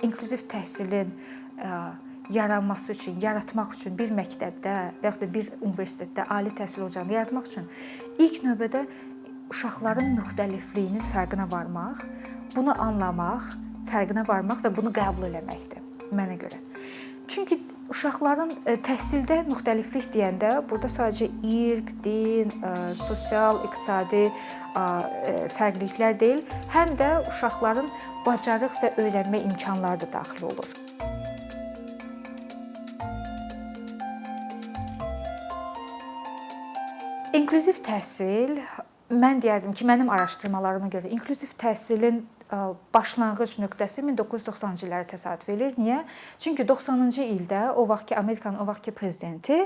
inklüziv təhsilin yaranması üçün, yaratmaq üçün bir məktəbdə və yaxud da bir universitetdə ali təhsil ocağını yaratmaq üçün ilk növbədə uşaqların müxtəlifliyinin fərqinə varmaq, bunu anlamaq, fərqinə varmaq və bunu qəbul eləməkdir mənə görə. Çünki uşaqların təhsildə müxtəliflik deyəndə burada sadəcə irq, din, sosial, iqtisadi fərqliliklər deyil, həm də uşaqların bacarıq və öyrənmə imkanları da daxil olur. İnklüziv təhsil, mən deyərdim ki, mənim araşdırmalarıma görə inklüziv təhsilin başlanğıc nöqtəsi 1990-cı illərə təsadüf edir. Niyə? Çünki 90-cı ildə Amerikanın o vaxtki prezidenti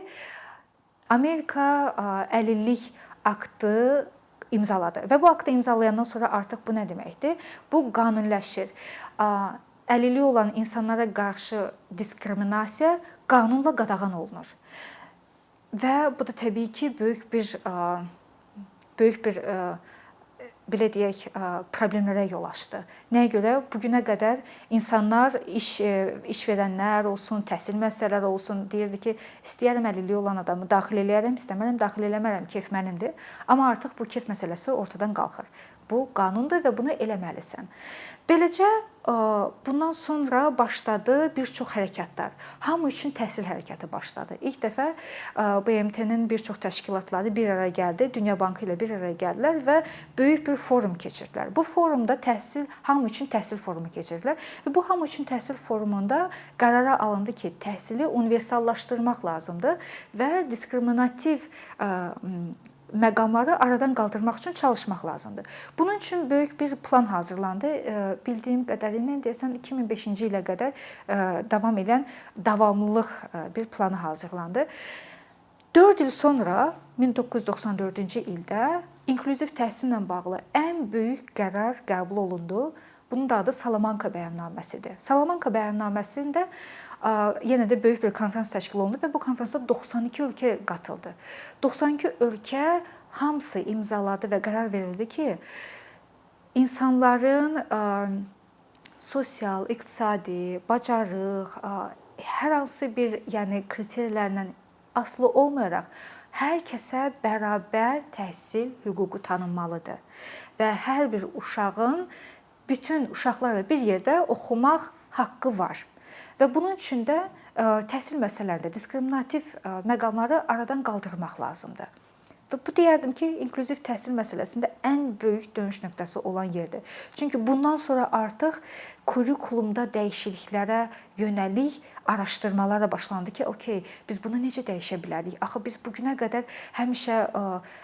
Amerika əlillik aktı imzaladı və bu aktı imzalayandan sonra artıq bu nə deməkdir? Bu qanuniləşir. Əlilliyi olan insanlara qarşı diskriminasiya qanunla qadağan olunur. Və bu da təbii ki, böyük bir belə deyək, problemlərə yol açdı. Nəyə görə? Bu günə qədər insanlar, iş verənlər olsun, təhsil müəssisələri olsun, deyirdi ki, istəyərəm əlilliyi olan adamı daxil eləyərəm, istəmərəm daxil eləmərəm, keyf mənimdir. Amma artıq bu keyf məsələsi ortadan qalxır. Bu qanundur və bunu eləməlisən. Beləcə, bundan sonra başladı bir çox hərəkətlər. Hamı üçün təhsil hərəkəti başladı. İlk dəfə BMT-nin bir çox təşkilatları bir araya gəldi, Dünya Bankı ilə bir araya gəldilər və böyük bir forum keçirdilər. Bu forumda hamı üçün təhsil forumu keçirdilər və bu hamı üçün təhsil forumunda qərara alındı ki, təhsili universallaşdırmaq lazımdır və diskriminativ məqamları aradan qaldırmaq üçün çalışmaq lazımdır. Bunun üçün böyük bir plan hazırlandı. Bildiyim qədərilə deyəsən 2005-ci ilə qədər davam edən davamlılıq bir planı hazırlandı. 4 il sonra 1994-cü ildə inklüziv təhsillə bağlı ən böyük qərar qəbul olundu. Bunun da adı Salamanka bəyannaməsidir. Salamanka bəyannaməsində yenə də böyük bir konfrans təşkil olundu və bu konfransa 92 ölkə qatıldı. 92 ölkə hamısı imzaladı və qərar verildi ki, insanların sosial, iqtisadi, bacarıq, hər hansı bir kriteriyalarla asılı olmayaraq hər kəsə bərabər təhsil hüququ tanınmalıdır və hər bir uşağın bütün uşaqlarla bir yerdə oxumaq haqqı var. Və bunun üçün də təhsil məsələlərində diskriminativ məqamları aradan qaldırmaq lazımdır. Və bu deyərdim ki, inklüziv təhsil məsələsində ən böyük dönüş nöqtəsi olan yerdir. Çünki bundan sonra artıq kurikulumda dəyişikliklərə yönəlik araşdırmalara başlandı ki, okey, biz bunu necə dəyişə bilərik? Axı biz bu günə qədər həmişə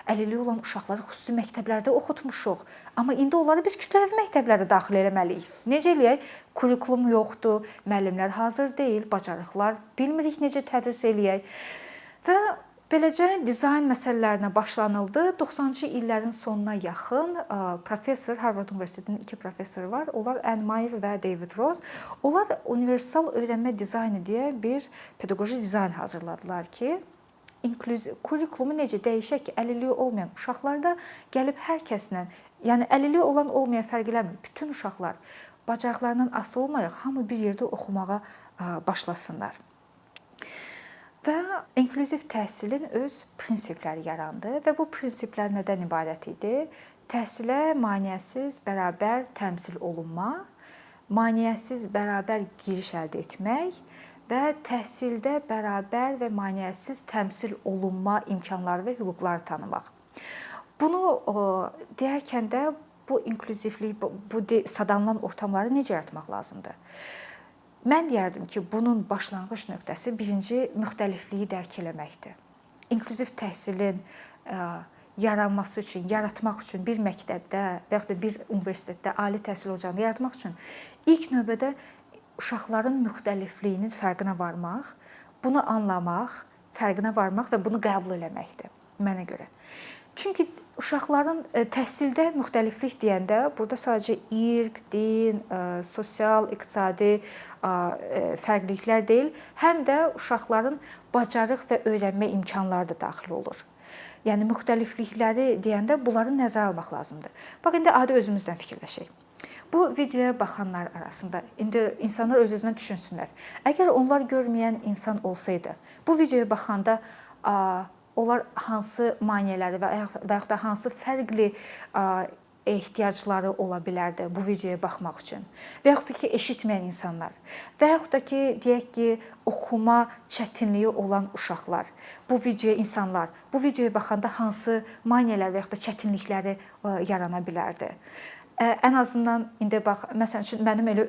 əlilliyi olan uşaqları xüsusi məktəblərdə oxutmuşuq. Amma indi onları biz kütləvi məktəblərə daxil eləməliyik. Necə eləyək? Kurikulum yoxdur, müəllimlər hazır deyil, bacarıqlar bilmirik necə tədris eləyək. Və beləcə dizayn məsələlərinə başlanıldı. 90-cı illərin sonuna yaxın professor, Harvard Universitetinin 2 professoru var. Onlar Ann Meyer və David Rose. Onlar universal öyrənmə dizaynı deyə bir pedaqoji dizayn hazırladılar ki, kurikulumu necə dəyişək ki, əlilliyi olmayan uşaqlarda gəlib hər kəslə, yəni əlilliyi olan olmayan fərq eləmir. Bütün uşaqlar bacarıqlarından asılı olmayaraq hamı bir yerdə oxumağa başlasınlar. Və inklüziv təhsilin öz prinsipləri yarandı və bu prinsiplər nədən ibarət idi? Təhsilə maneəsiz, bərabər təmsil olunma, maneəsiz, bərabər giriş əldə etmək və təhsildə bərabər və maneəsiz təmsil olunma imkanları və hüquqları tanımaq. Bunu deyərkən də bu inklüzivlik, bu sadanılan ortamları necə yaratmaq lazımdır? Mən deyərdim ki, bunun başlanğıc nöqtəsi birinci müxtəlifliyi dərk eləməkdir. İnklüziv təhsilin yaranması üçün, yaratmaq üçün bir məktəbdə və yaxud da bir universitetdə ali təhsil ocağını yaratmaq üçün ilk növbədə uşaqların müxtəlifliyinin fərqinə varmaq, bunu anlamaq, fərqinə varmaq və bunu qəbul eləməkdir mənə görə. Çünki uşaqların təhsildə müxtəliflik deyəndə burada sadəcə irq, din, sosial, iqtisadi fərqliliklər deyil, həm də uşaqların bacarıq və öyrənmə imkanları da daxil olur. Yəni müxtəliflikləri deyəndə bunları nəzərə almaq lazımdır. Bax indi adi özümüzdən fikirləşək. Bu videoya baxanlar arasında indi insanlar öz-özünə düşünsünlər. Əgər onlar görməyən insan olsaydı, bu videoya baxanda onlar hansı maneələri və yaxud da hansı fərqli ehtiyacları ola bilərdi bu videoya baxmaq üçün. Və yaxud da ki, eşitməyən insanlar və yaxud da ki, deyək ki, oxuma çətinliyi olan uşaqlar, bu videoya baxanda hansı maneələr və yaxud da çətinlikləri yarana bilərdi. Ən azından indi bax, məsəl üçün mənim elə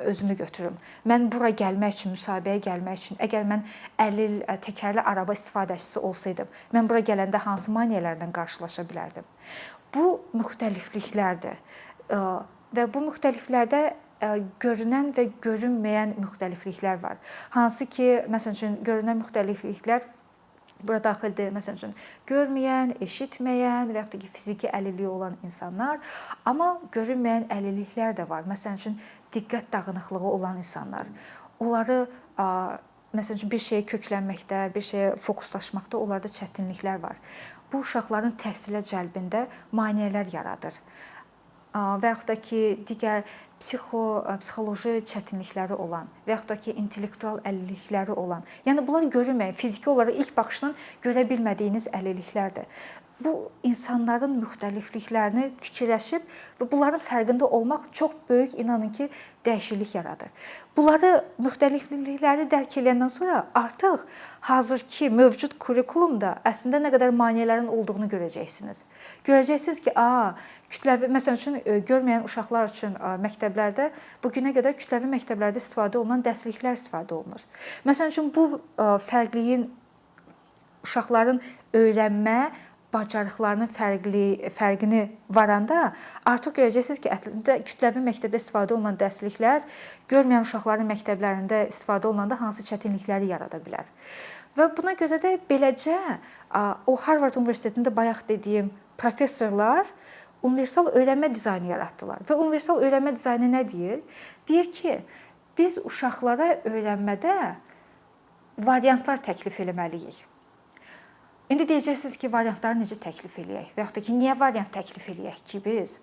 özümü götürüm. Mən bura gəlmək üçün, müsahibəyə gəlmək üçün, əgər mən əlil, təkərli araba istifadəçisi olsaydım, mən bura gələndə hansı maneələrlə qarşılaşa bilərdim? Bu müxtəlifliklərdir və bu müxtəliflərdə görünən və görünməyən müxtəlifliklər var. Hansı ki, məsəl üçün görünən müxtəlifliklər bura daxildir. Məsəl üçün görməyən, eşitməyən və yaxud da ki, fiziki əlilliyi olan insanlar, amma görünməyən əlilliklər də var. Məsəl üçün diqqət dağınıqlığı olan insanlar. Onları məsəl üçün bir şeyə köklənməkdə, bir şeyə fokuslaşmaqda onlarda çətinliklər var. Bu uşaqların təhsilə cəlbində maneələr yaradır. Və yaxud da ki, digər psixoloji çətinlikləri olan və yaxud da ki, intellektual əlillikləri olan. Yəni bunlar görünməyən, fiziki olaraq ilk baxışdan görə bilmədiyiniz əlilliklərdir. Bu insanların müxtəlifliklərini fikirləşib və bunların fərqində olmaq çox böyük, inanın ki, dəyişiklik yaradır. Bunları, müxtəliflikləri dərk edəndən sonra artıq hazırki mövcud kurikulumda əslində nə qədər maneələrin olduğunu görəcəksiniz. Görəcəksiniz ki, kütləvi, məsəl üçün görməyən uşaqlar üçün məktəblərdə bu günə qədər kütləvi məktəblərdə istifadə olunan dərsliklər istifadə olunur. Məsəl üçün bu fərqliyin uşaqların öyrənmə bacarıqlarının fərqini varanda artıq görəcəksiniz ki, əslində kütləvi məktəbdə istifadə olunan dərsliklər görməyən uşaqların məktəblərində istifadə olunanda hansı çətinlikləri yarada bilər. Və buna görə də beləcə o Harvard Universitetində bayaq dediyim professorlar universal öyrənmə dizaynı yaratdılar. Və universal öyrənmə dizaynı nə deyir? Deyir ki, biz uşaqlara öyrənmədə variantlar təklif etməliyik. İndi deyəcəksiniz ki, variantları necə təklif eləyək və yaxud da ki, niyə variant təklif eləyək ki biz?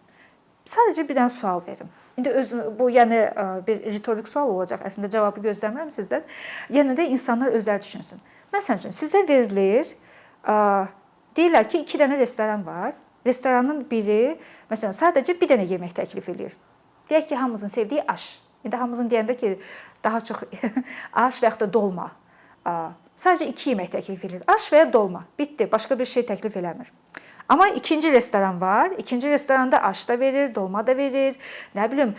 Sadəcə bir dənə sual verim. İndi bu yəni bir ritorik sual olacaq, əslində cavabı gözləmirəm sizdən. Yenə də insanlar özləri düşünsün. Məsəl üçün, sizə verilir, deyirlər ki, 2 dənə restoran var. Restoranın biri, məsələn, sadəcə bir dənə yemək təklif eləyir. Deyək ki, hamımızın sevdiyi aş. İndi hamımızın deyəndə ki, daha çox aş və yaxud da dolma. Sadəcə 2 yemək təklif edir. Aş və ya dolma. Bitdi. Başqa bir şey təklif eləmir. Amma ikinci restoran var. İkinci restoranda aş da verir, dolma da verir, nə bilim,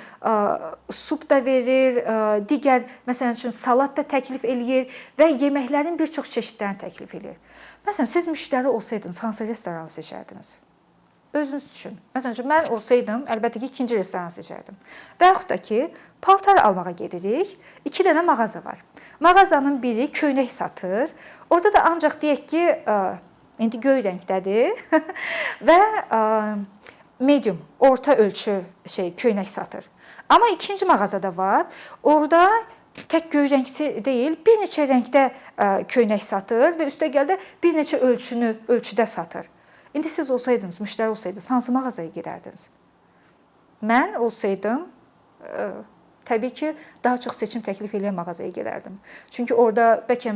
sup da verir, digər, məsələn üçün salat da təklif eləyir və yeməklərin bir çox çeşidlərini təklif eləyir. Məsələn, siz müştəri olsaydınız, hansı restoranı seçərdiniz? Özünüz üçün. Məsələn üçün, mən olsaydım, əlbəttə ki, ikinci restoranı seçərdim. Və yaxud da ki, paltar almağa gedirik, 2 dənə mağaza var. Mağazanın biri köynək satır. Orada da ancaq deyək ki, indi göy rəngdədir və medium, orta ölçü köynək satır. Amma ikinci mağazada var. Orada tək göy rəngsi deyil, bir neçə rəngdə köynək satır və üstəgəl də bir neçə ölçüdə satır. İndi siz olsaydınız, müştəri olsaydınız, hansı mağazaya gedərdiniz? Mən olsaydım, təbii ki, daha çox seçim təklif edən mağazaya gedərdim. Çünki orada bəlkə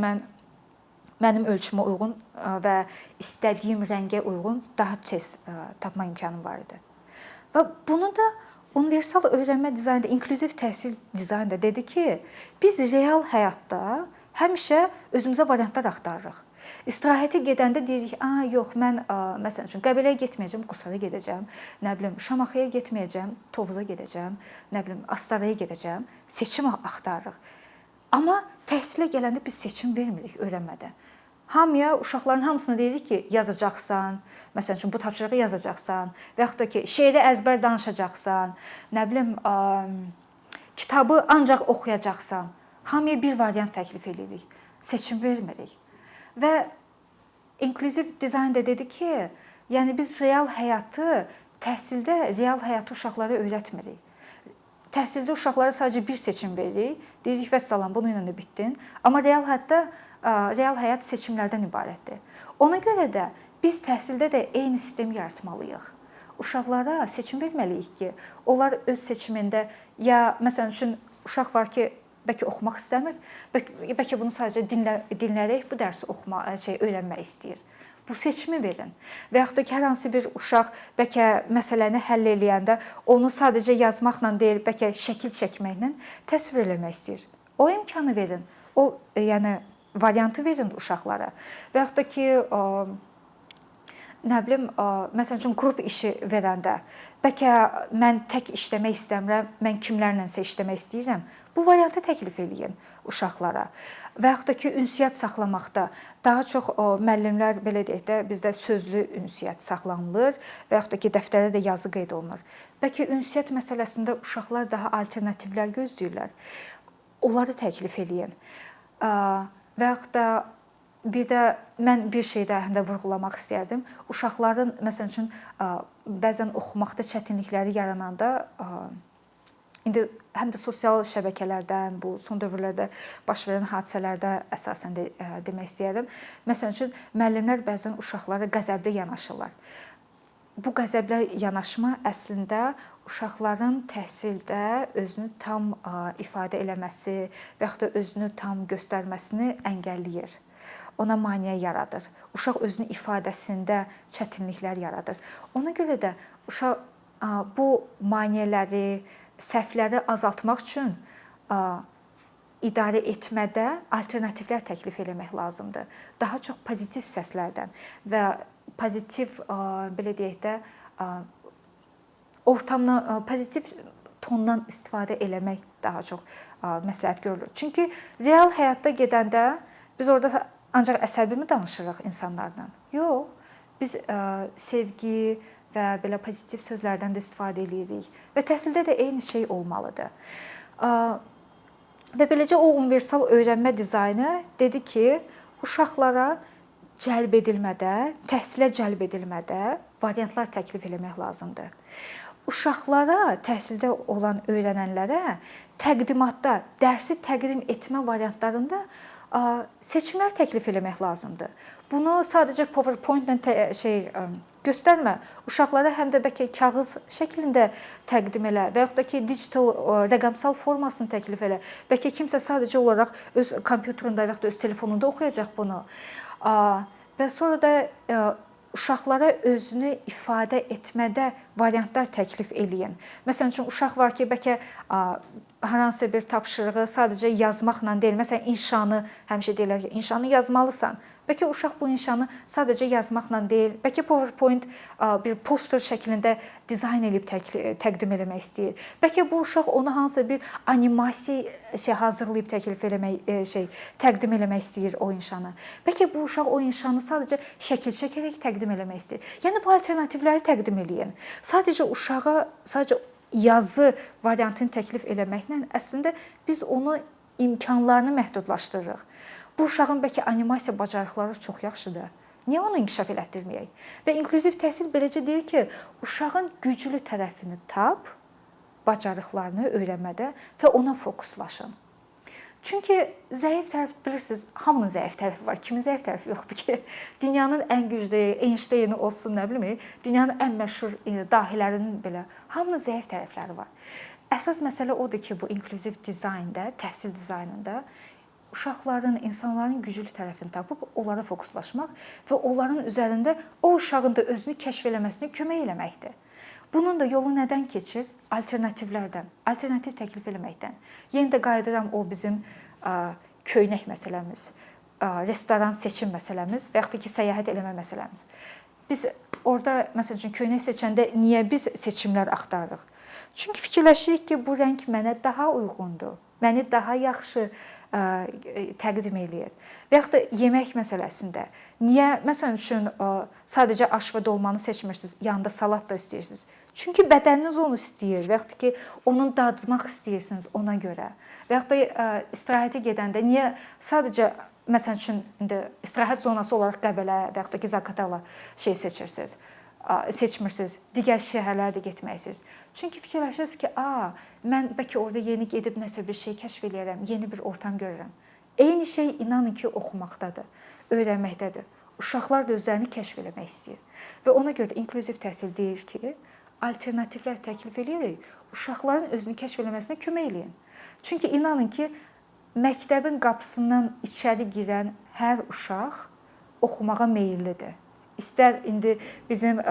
mənim ölçümə uyğun və istədiyim rəngə uyğun daha tez tapma imkanım var idi. Və bunu da universal öyrənmə dizaynında, inklüziv təhsil dizaynında dedi ki, biz real həyatda həmişə özümüzə variantlar axtarırıq. İstirahətə gedəndə deyirik, yox, mən məsəl üçün Qəbələyə getməyəcəm, Qusara gedəcəm, nə bilim, Şamaxıya getməyəcəm, Tovuza gedəcəm, nə bilim, Astaraya gedəcəm. Seçim axtarırıq. Amma təhsilə gələndə biz seçim vermirik öyrənmədə. Hamıya, uşaqların hamısına deyirik ki, yazacaqsan, məsəl üçün bu tapşırığı yazacaqsan və yaxud da ki, şeiri əzbər danışacaqsan, nə bilim, kitabı ancaq oxuyacaqsan. Hamıya bir variant təklif edirik, seçim vermirik. Və inklüziv dizayn da dedi ki, yəni biz real həyatı, təhsildə real həyatı uşaqlara öyrətmirik. Təhsildə uşaqlara sadəcə bir seçim veririk, deyirik vəssalam, bunu ilə də bitdin. Amma real həyat seçimlərdən ibarətdir. Ona görə də biz təhsildə də eyni sistemi yaratmalıyıq. uşaqlara seçim verməliyik ki, onlar öz seçimində ya məsəl üçün uşaq var ki, bəlkə oxumaq istəmir, bəlkə bunu sadəcə dinləyərək bu dərsi öyrənmək istəyir. Bu seçimi verin. Və yaxud da ki, hər hansı bir uşaq bəlkə məsələni həll eləyəndə onu sadəcə yazmaqla deyil, bəlkə şəkil çəkməklə təsvir eləmək istəyir. O imkanı verin. O yəni variantı verin uşaqlara. Və yaxud da ki, nə bilim, məsəl üçün qrup işi verəndə bəlkə mən tək işləmək istəmirəm, mən kimlərlənsə işləmək istəyirəm. Bu variantı təklif eləyin uşaqlara. Və yaxud da ki, ünsiyyət saxlamaqda daha çox müəllimlər belə deyək də bizdə sözlü ünsiyyət saxlanılır və yaxud da ki, dəftərdə də yazı qeyd olunur. Bəlkə ünsiyyət məsələsində uşaqlar daha alternativlər gözləyirlər. Onları təklif eləyin. Və yaxud da bir də mən bir şey də həm də vurğulamaq istərdim. Uşaqların məsəl üçün bəzən oxumaqda çətinlikləri yarananda indi həm də sosial şəbəkələrdən, bu son dövrlərdə baş verən hadisələrdə əsasən də demək istəyirəm. Məsəl üçün müəllimlər bəzən uşaqlara qəzəbli yanaşırlar. Bu qəzəblə yanaşma əslində uşaqların təhsildə özünü tam ifadə eləməsi və yaxud da özünü tam göstərməsini əngəlləyir. Ona maneə yaradır. Uşaq özünün ifadəsində çətinliklər yaradır. Ona görə də uşaq bu maneələri, səhvləri azaltmaq üçün idarə etmədə alternativlər təklif eləmək lazımdır. Daha çox pozitiv səslərdən və pozitiv belə deyək də ortamdan, pozitiv tondan istifadə eləmək daha çox məsləhət görülür. Çünki real həyatda gedəndə biz orada ancaq əsəbimi danışırıq insanlarla. Yox, biz sevgi və belə pozitiv sözlərdən də istifadə edirik və təhsildə də eyni şey olmalıdır. Və beləcə o universal öyrənmə dizaynı dedi ki, uşaqlara cəlb edilmədə, təhsilə cəlb edilmədə variantlar təklif eləmək lazımdır. Uşaqlara, təhsildə olan öyrənənlərə təqdimatda, dərsi təqdim etmə variantlarında seçimlər təklif eləmək lazımdır. Bunu sadəcə PowerPoint-lə göstərmə. Uşaqlara həm də bəlkə kağız şəklində təqdim elə və yaxud da ki, digital rəqəmsal formasını təklif elə. Bəlkə kimsə sadəcə olaraq öz kompüterində və yaxud da öz telefonunda oxuyacaq bunu. Və sonra da uşaqlara özünü ifadə etmədə variantlar təklif eləyin. Məsələn üçün uşaq var ki, bəlkə hər hansı bir tapşırığı sadəcə yazmaqla deyil. Məsələn, inşanı həmişə deyirlər ki, inşanı yazmalısan. Bəlkə uşaq bu inşanı sadəcə yazmaqla deyil, bəlkə PowerPoint bir poster şəklində dizayn edib təqdim eləmək istəyir. Bəlkə bu uşaq ona hansısa bir animasiya hazırlayıb təqdim eləmək istəyir o inşanı. Bəlkə bu uşaq o inşanı sadəcə şəkil çəkərək təqdim eləmək istəyir. Yəni bu alternativləri təqdim eləyin. Sadəcə uşağa yazı variantını təklif eləməklə əslində biz onu imkanlarını məhdudlaşdırırıq. Bu uşağın bəlkə animasiya bacarıqları çox yaxşıdır. Niyə onu inkişaf elətdirməyək? Və inklüziv təhsil beləcə deyir ki, uşağın güclü tərəfini tap, bacarıqlarını öyrənmədə və ona fokuslaşın. Çünki zəif tərəf bilirsiniz, hamının zəif tərəfi var. Kimin zəif tərəfi yoxdur ki? Dünyanın ən güclü Einstein olsun, nə bilim, dünyanın ən məşhur dahilərinin belə hamının zəif tərəfləri var. Əsas məsələ odur ki, bu inklüziv dizaynda, təhsil dizaynında uşaqların, insanların güclü tərəfini tapıb onlara fokuslaşmaq və onların üzərində o uşağın da özünü kəşf eləməsinə kömək eləməkdir. Bunun da yolu nədən keçir? Alternativlərdən, alternativ təklif eləməkdən. Yenə də qayıdıram o bizim köynək məsələmiz, restoran seçim məsələmiz və yaxud da ki, səyahət eləmə məsələmiz. Biz orada, məsəl üçün, köynək seçəndə niyə biz seçimlər axtarırıq? Çünki fikirləşirik ki, bu rəng mənə daha uyğundur, məni daha yaxşı təqdim eləyir. Və yaxud da yemək məsələsində niyə, məsəl üçün, sadəcə aş və dolmanı seçmirsiniz, yanında salat da istəyirsiniz? Çünki bədəniniz onu istəyir və yaxud da ki, onun dadmaq istəyirsiniz ona görə. Və yaxud da istirahətə gedəndə niyə sadəcə, məsəl üçün, istirahət zonası olaraq Qəbələ və yaxud da ki, Zaqatala seçmirsiniz, digər şəhərlərə də getməksiniz. Çünki fikirləşirsiniz ki, mən bəlkə orada yeni gedib nəsə bir şey kəşf eləyərəm, yeni bir ortam görürəm. Eyni şey inanın ki, oxumaqdadır, öyrənməkdədir. Uşaqlar da özlərini kəşf eləmək istəyir. Və ona görə də inklüziv təhsil deyir ki, alternativlər təklif edirik, uşaqların özünü kəşf etməsinə kömək eləyin. Çünki inanın ki, məktəbin qapısından içəri girən hər uşaq oxumağa meyllidir. İstər indi bizim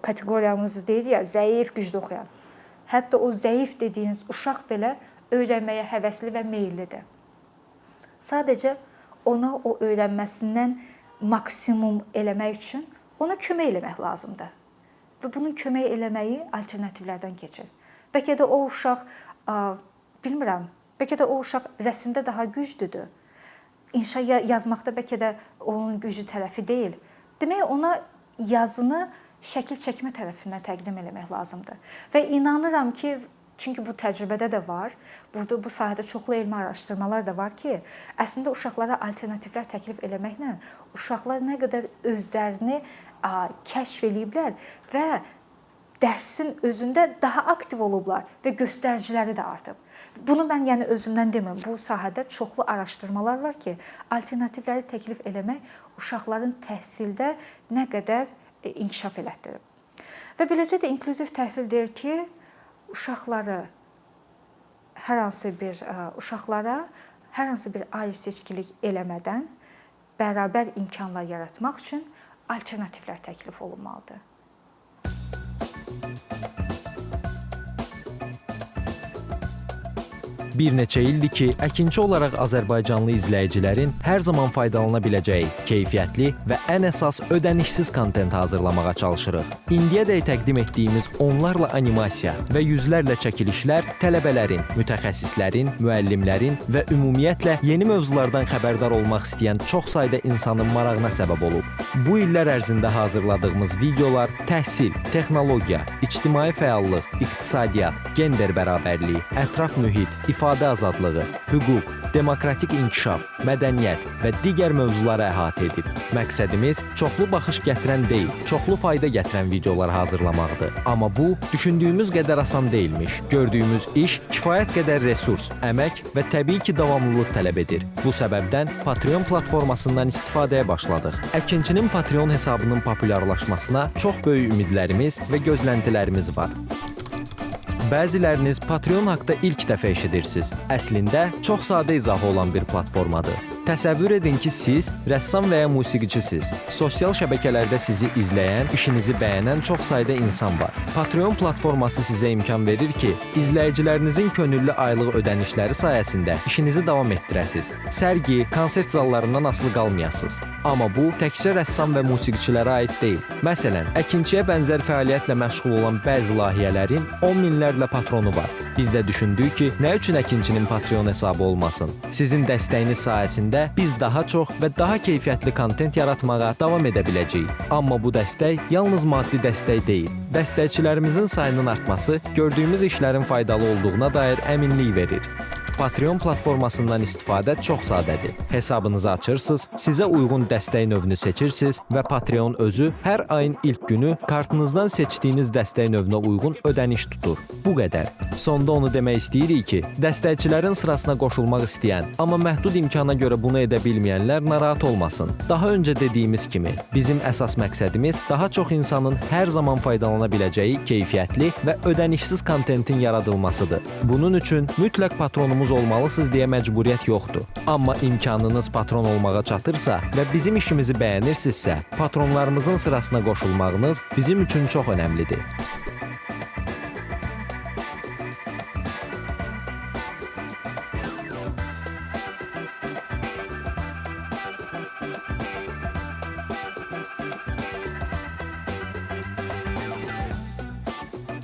kateqoriyamız deyir ya, zəif, güclü oxuyan. Hətta o zəif dediyiniz uşaq belə öyrənməyə həvəsli və meyllidir. Sadəcə ona o öyrənməsindən maksimum eləmək üçün ona kömək eləmək lazımdır. Və bunun kömək eləməyi alternativlərdən keçir. Bəlkə də o uşaq, bilmirəm, bəlkə də o uşaq rəsmdə daha güclüdür. İnşa yazmaqda bəlkə də onun güclü tərəfi deyil. Demək, ona yazını şəkil çəkmə tərəfindən təqdim eləmək lazımdır. Və inanıram ki, çünki bu təcrübədə də var, burada bu sahədə çoxlu elmi araşdırmalar da var ki, əslində uşaqlara alternativlər təklif eləməklə uşaqlar nə qədər özlərini kəşf eləyiblər və dərsin özündə daha aktiv olublar və göstəriciləri də artıb. Bunu mən özümdən demirəm. Bu sahədə çoxlu araşdırmalar var ki, alternativləri təklif eləmək uşaqların təhsildə nə qədər inkişaf elətdirib. Və beləcə də inklüziv təhsil deyir ki, uşaqlara hər hansı bir ayrı seçkilik eləmədən bərabər imkanlar yaratmaq üçün alternativlər təklif olunmalıdır. Bir neçə ildir ki, əkinçi olaraq Azərbaycanlı izləyicilərin hər zaman faydalana biləcəyi keyfiyyətli və ən əsas ödənişsiz kontent hazırlamağa çalışırıq. İndiyədək təqdim etdiyimiz onlarla animasiya və yüzlərlə çəkilişlər tələbələrin, mütəxəssislərin, müəllimlərin və ümumiyyətlə yeni mövzulardan xəbərdar olmaq istəyən çox sayda insanın marağına səbəb olub. Bu illər ərzində hazırladığımız videolar təhsil, texnologiya, ictimai fəallıq, iqtisadiyyat, gender bərabərliyi, ətraf mühit, ifadə azadlığı, hüquq, demokratik inkişaf, mədəniyyət və digər mövzuları əhatə edib. Məqsədimiz çoxlu baxış gətirən deyil, çoxlu fayda gətirən videolar hazırlamaqdır. Amma bu, düşündüyümüz qədər asan deyilmiş. Gördüyümüz iş kifayət qədər resurs, əmək və təbii ki, davamlılıq tələb edir. Bu səbəbdən Patreon platformasından istifadəyə başladıq. Əkinçinin Patreon hesabının populyarlaşmasına çox böyük ümidlərimiz və gözləntilərimiz var. Bəziləriniz Patreon haqda ilk dəfə eşidirsiniz. Əslində, çox sadə izahı olan bir platformadır. Təsəvvür edin ki, siz rəssam və ya musiqiçisiniz. Sosial şəbəkələrdə sizi izləyən, işinizi bəyənən çox sayda insan var. Patreon platforması sizə imkan verir ki, izləyicilərinizin könüllü aylıq ödənişləri sayəsində işinizi davam etdirəsiniz. Sərgi, konsert zallarından asılı qalmayasınız. Amma bu, təkcə rəssam və musiqiçilərə aid deyil. Məsələn, əkinçiyə bənzər fəaliyyətlə məşğul olan bəzi layihələrin 10 minlərlə patronu var. Biz də düşündük ki, nə üçün əkinçinin Patreon hesabı olmasın? Sizin dəstəyiniz sayəsində biz daha çox və daha keyfiyyətli kontent yaratmağa davam edə biləcəyik. Amma bu dəstək yalnız maddi dəstək deyil. Dəstəkçilərimizin sayının artması gördüyümüz işlərin faydalı olduğuna dair əminlik verir. Patreon platformasından istifadə çox sadədir. Hesabınızı açırsınız, sizə uyğun dəstək növünü seçirsiniz və Patreon özü hər ayın ilk günü kartınızdan seçdiyiniz dəstək növünə uyğun ödəniş tutur. Bu qədər. Sonda onu demək istəyirik ki, dəstəkçilərin sırasına qoşulmaq istəyən, amma məhdud imkana görə bunu edə bilməyənlər narahat olmasın. Daha öncə dediyimiz kimi, bizim əsas məqsədimiz daha çox insanın hər zaman faydalana biləcəyi keyfiyyətli və ödənişsiz kontentin yaradılmasıdır. Bunun üçün mütləq patronumuz olmalısınız deyə məcburiyyət yoxdur. Amma imkanınız patron olmağa çatırsa və bizim işimizi bəyənirsinizsə, patronlarımızın sırasına qoşulmağınız bizim üçün çox önəmlidir.